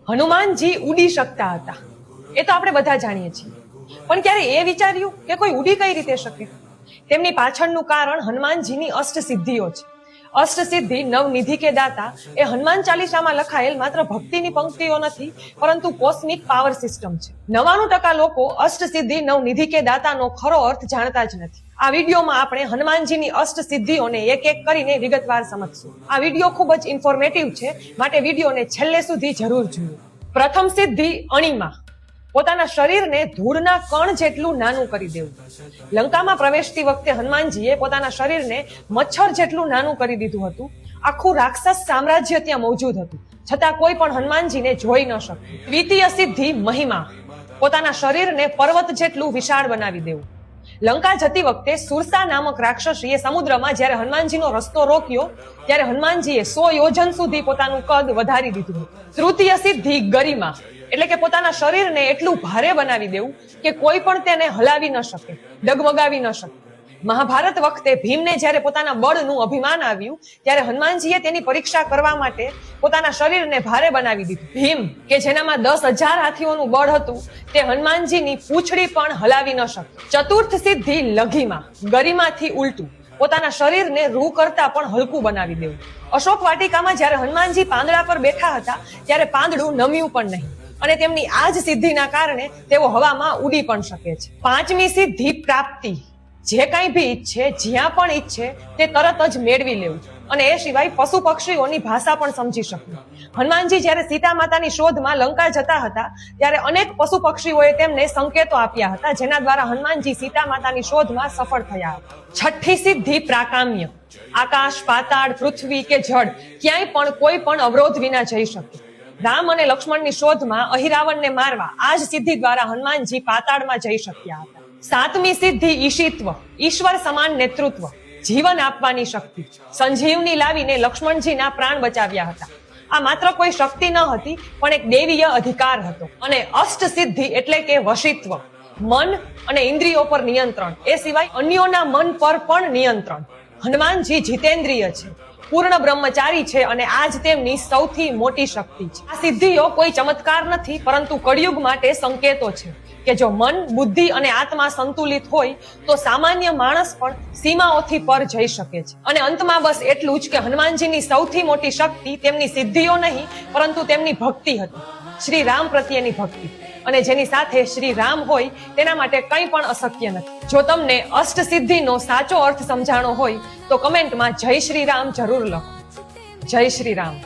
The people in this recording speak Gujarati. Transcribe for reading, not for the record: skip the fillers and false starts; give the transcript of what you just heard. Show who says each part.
Speaker 1: હનુમાનજી ઉડી શકતા હતા, એ તો આપણે બધા જાણીએ છીએ, પણ ક્યારે એ વિચાર્યું કે કોઈ ઉડી કઈ રીતે શકે? તેમની પાછળનું કારણ હનુમાનજીની અષ્ટસિદ્ધિઓ છે. અષ્ટસિદ્ધિ નવનિધિ કે દાતા એ હનુમાન ચાલીસામાં લખાયેલ માત્ર ભક્તિની પંક્તિઓ નથી, પરંતુ કોસ્મિક પાવર સિસ્ટમ છે. 99% લોકો અષ્ટસિદ્ધિ નવનિધિ કે દાતાનો ખરો અર્થ જાણતા જ નથી. આ વિડીયોમાં આપણે હનુમાનજીની અષ્ટસિદ્ધિઓને એક એક કરીને વિગતવાર સમજશું. આ વિડીયો ખૂબ જ ઇન્ફોર્મેટિવ છે, માટે વિડીયોને છેલ્લે સુધી જરૂર જુઓ. પ્રથમ સિદ્ધિ અણિમા, પોતાના શરીરને ધૂળના કણ જેટલું નાનું કરી દેવું. લંકામાં પ્રવેશતી વખતે હનુમાનજીએ પોતાના શરીરને મચ્છર જેટલું નાનું કરી દીધું હતું. આખું રાક્ષસ સામ્રાજ્ય ત્યાં મોજૂદ હતું, છતાં કોઈ પણ હનુમાનજીને જોઈ ન શક્યું. દ્વિતીય સિદ્ધિ મહિમા, પોતાના શરીરને પર્વત જેટલું વિશાળ બનાવી દેવું. લંકા જતી વખતે સુરસા નામક રાક્ષસીએ સમુદ્રમાં જ્યારે હનુમાનજીનો રસ્તો રોક્યો, ત્યારે હનુમાનજીએ 100 યોજન સુધી પોતાનું કદ વધારી દીધું. તૃતીય સિદ્ધિ ગરિમા, એટલે કે પોતાના શરીરને એટલું ભારે બનાવી દેવું કે કોઈ પણ તેને હલાવી ન શકે, ડગમગાવી ન શકે. મહાભારત વખતે ભીમને જ્યારે પોતાના બળનું અભિમાન આવ્યું, ત્યારે હનુમાનજીએ તેની પરીક્ષા કરવા માટે પોતાના શરીરને ભારે બનાવી દીધું. ભીમ કે જેનામાં 10,000 હાથીઓનું બળ હતું, તે હનુમાનજીની પૂંછડી પણ હલાવી ન શકે. ચતુર્થ સિદ્ધિ લઘિમા, ગરિમાથી ઉલટું, પોતાના શરીરને રૂ કરતા પણ હલકું બનાવી દેવું. અશોક વાટિકામાં જ્યારે હનુમાનજી પાંદડા પર બેઠા હતા, ત્યારે પાંદડું નમ્યું પણ નહીં, અને તેમની આ જ સિદ્ધિના કારણે તેઓ હવામાં ઉડી પણ શકે છે. પાંચમી સિદ્ધિ પ્રાપ્તિ, જે કંઈ ભી ઈચ્છે, જ્યાં પણ ઈચ્છે તે તરત જ મેળવી લેવું, અને એ સિવાય પશુ પક્ષીઓની ભાષા પણ સમજી શકવું. હનુમાનજી જ્યારે સીતા માતાની શોધમાં લંકા જતા હતા, ત્યારે અનેક પશુ પક્ષીઓએ તેમને સંકેતો આપ્યા હતા, જેના દ્વારા હનુમાનજી સીતા માતાની શોધમાં સફળ થયા હતા. છઠ્ઠી સિદ્ધિ પ્રાકામ્ય, આકાશ, પાતાળ, પૃથ્વી કે જળ ક્યાંય પણ કોઈ પણ અવરોધ વિના જઈ શકે. રામ અને લક્ષ્મણની શોધમાં અહિરાવણને મારવા આ જ સિદ્ધિ દ્વારા હનુમાનજી પાતાળમાં જઈ શક્યા હતા. સાતમી સિદ્ધિ ઈશિત્વ, ઈશ્વર સમાન નેતૃત્વ, જીવન આપવાની શક્તિ. સંજીવની લાવીને લક્ષ્મણજીના પ્રાણ બચાવ્યા હતા. આ માત્ર કોઈ શક્તિ ન હતી, પણ એક દૈવીય અધિકાર હતો. અને અષ્ટ સિદ્ધિ એટલે કે વશિત્વ, મન અને ઇન્દ્રિયો પર નિયંત્રણ, એ સિવાય અન્યોના મન પર પણ નિયંત્રણ. હનુમાનજી જીતેન્દ્રિય છે, પૂર્ણ બ્રહ્મચારી છે, અને આ જ તેમની સૌથી મોટી શક્તિ છે. આ સિદ્ધિઓ કોઈ ચમત્કાર નથી, પરંતુ કળિયુગ માટે સંકેતો છે કે જો મન, બુદ્ધિ અને આત્મા સંતુલિત હોય તો સામાન્ય માણસ પણ સીમાઓથી પર જઈ શકે છે. અને અંતમાં બસ એટલું જ કે હનુમાનજીની સૌથી મોટી શક્તિ તેમની સિદ્ધિઓ નહીં, પરંતુ તેમની ભક્તિ હતી, શ્રી રામ પ્રત્યેની ભક્તિ. અને જેની સાથે શ્રી રામ હોય તેના માટે કંઈ પણ અશક્ય નથી. જો તમને અષ્ટસિદ્ધિનો સાચો અર્થ સમજાણો હોય તો કમેન્ટમાં જય શ્રી રામ જરૂર લખો. જય શ્રી રામ.